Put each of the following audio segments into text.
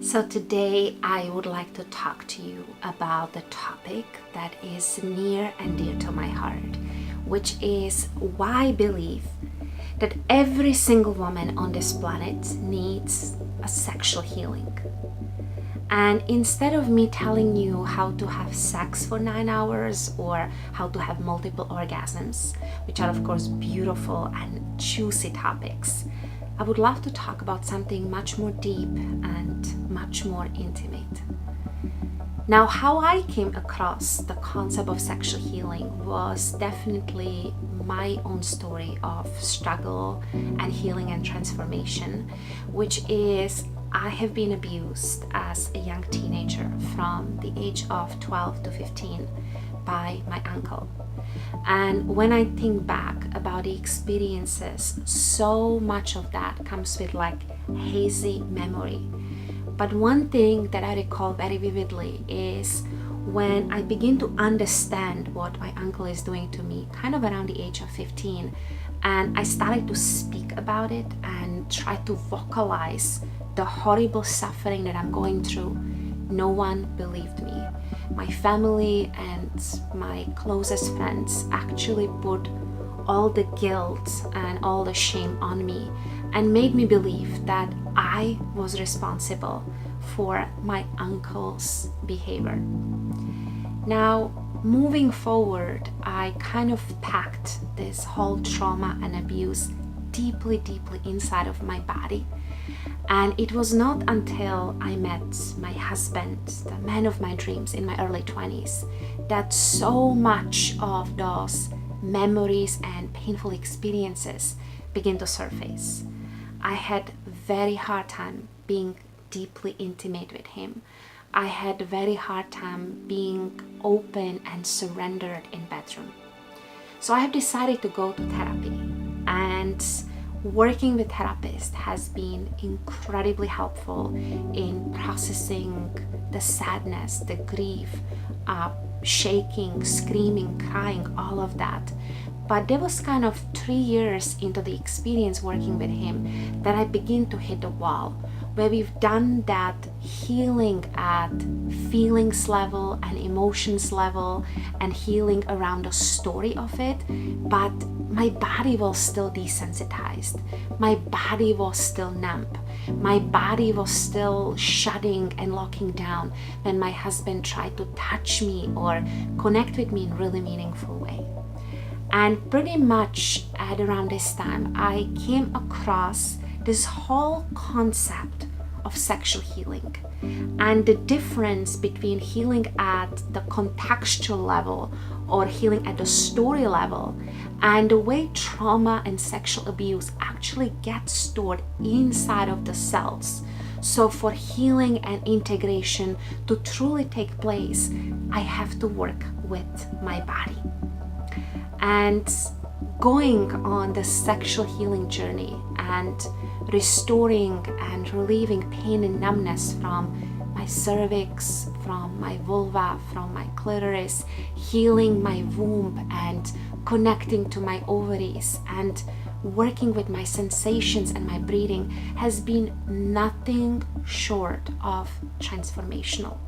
So today I would like to talk to you about the topic that is near and dear to my heart, which is why I believe that every single woman on this planet needs a sexual healing. And instead of me telling you how to have sex for 9 hours or how to have multiple orgasms, which are of course beautiful and juicy topics, I would love to talk about something much more deep and much more intimate. Now, how I came across the concept of sexual healing was definitely my own story of struggle and healing and transformation, which is I have been abused as a young teenager from the age of 12 to 15 by my uncle. And when I think back about the experiences, so much of that comes with like hazy memory. But one thing that I recall very vividly is when I begin to understand what my uncle is doing to me, kind of around the age of 15, and I started to speak about it and try to vocalize the horrible suffering that I'm going through. No one believed me. My family and my closest friends actually put all the guilt and all the shame on me and made me believe that I was responsible for my uncle's behavior. Now, moving forward, I kind of packed this whole trauma and abuse deeply inside of my body. And it was not until I met my husband, the man of my dreams, in my early 20s, that so much of those memories and painful experiences began to surface. I had a very hard time being deeply intimate with him. I had a very hard time being open and surrendered in bedroom. So I have decided to go to therapy, and working with therapists has been incredibly helpful in processing the sadness, the grief, shaking, screaming, crying, all of that. But there was kind of 3 years into the experience working with him that I began to hit a wall, where we've done that healing at feelings level and emotions level and healing around the story of it, but my body was still desensitized. My body was still numb. My body was still shutting and locking down when my husband tried to touch me or connect with me in a really meaningful way. And pretty much at around this time, I came across this whole concept of sexual healing and the difference between healing at the contextual level or healing at the story level and the way trauma and sexual abuse actually get stored inside of the cells. So for healing and integration to truly take place, I have to work with my body. And going on the sexual healing journey and restoring and relieving pain and numbness from my cervix, from my vulva, from my clitoris, healing my womb and connecting to my ovaries and working with my sensations and my breathing has been nothing short of transformational.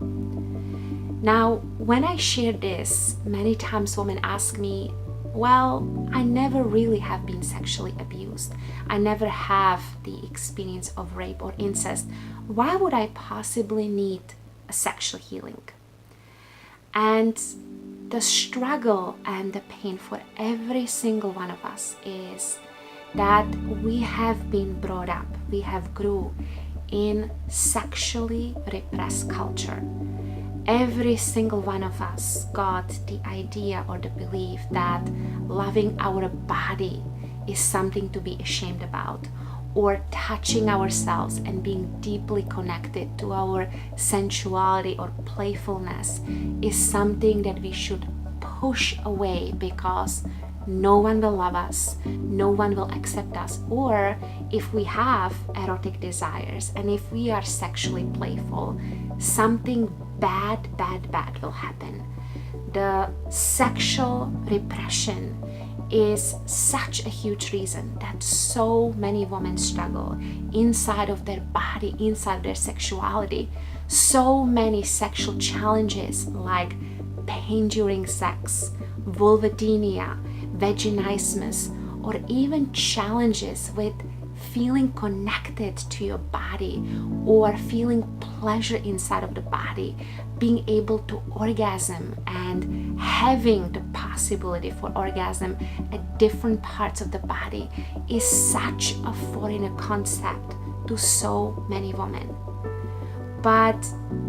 Now, when I share this, many times women ask me, well, I never really have been sexually abused. I never have the experience of rape or incest. Why would I possibly need a sexual healing? And the struggle and the pain for every single one of us is that we have been brought up, we have grew in sexually repressed culture. Every single one of us got the idea or the belief that loving our body is something to be ashamed about, or touching ourselves and being deeply connected to our sensuality or playfulness is something that we should push away because no one will love us, no one will accept us, or if we have erotic desires and if we are sexually playful, something bad will happen. The sexual repression is such a huge reason that so many women struggle inside of their body, inside their sexuality. So many sexual challenges like pain during sex, vulvodynia, vaginismus, or even challenges with feeling connected to your body or feeling pleasure inside of the body, being able to orgasm and having the possibility for orgasm at different parts of the body is such a foreign concept to so many women. But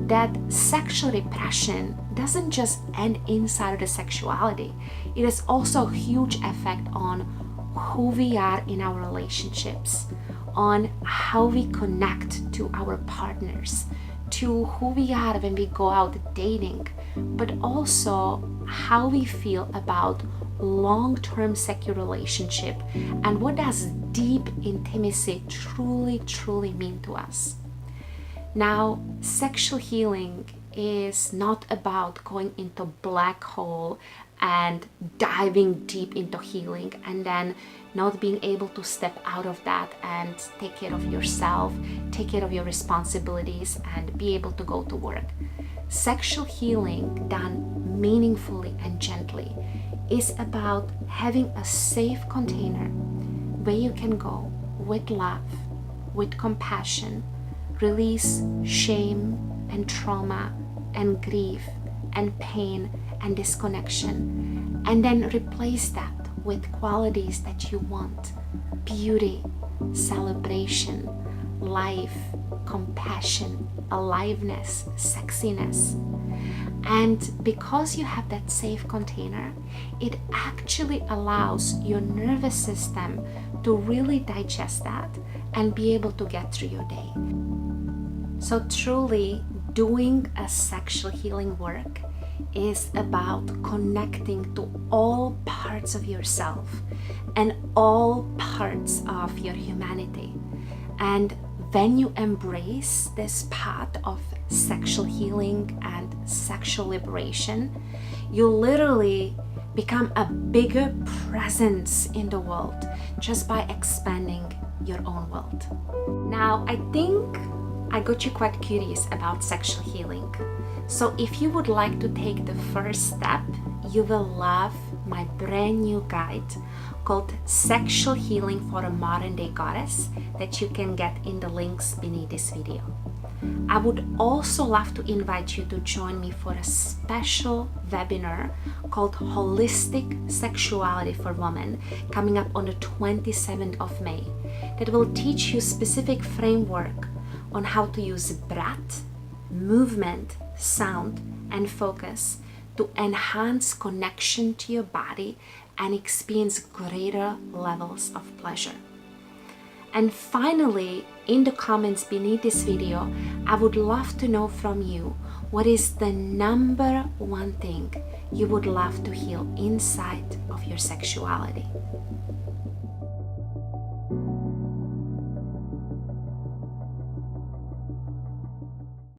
that sexual repression doesn't just end inside of the sexuality. It has also a huge effect on who we are in our relationships, on how we connect to our partners, to who we are when we go out dating, but also how we feel about long-term secure relationship and what does deep intimacy truly mean to us. Now, sexual healing is not about going into black hole and diving deep into healing and then not being able to step out of that and take care of yourself, take care of your responsibilities, and be able to go to work. Sexual healing done meaningfully and gently is about having a safe container where you can go with love, with compassion, release shame and trauma and grief and pain and disconnection, and then replace that with qualities that you want: beauty, celebration, life, compassion, aliveness, sexiness. And because you have that safe container, it actually allows your nervous system to really digest that and be able to get through your day. So truly, doing a sexual healing work is about connecting to all parts of yourself and all parts of your humanity. And when you embrace this path of sexual healing and sexual liberation, you literally become a bigger presence in the world just by expanding your own world. Now, I think I got you quite curious about sexual healing. So if you would like to take the first step, you will love my brand new guide called Sexual Healing for a Modern Day Goddess that you can get in the links beneath this video. I would also love to invite you to join me for a special webinar called Holistic Sexuality for Women coming up on the 27th of May that will teach you specific framework on how to use breath, movement, sound, and focus to enhance connection to your body and experience greater levels of pleasure. And finally, in the comments beneath this video, I would love to know from you, what is the number one thing you would love to heal inside of your sexuality?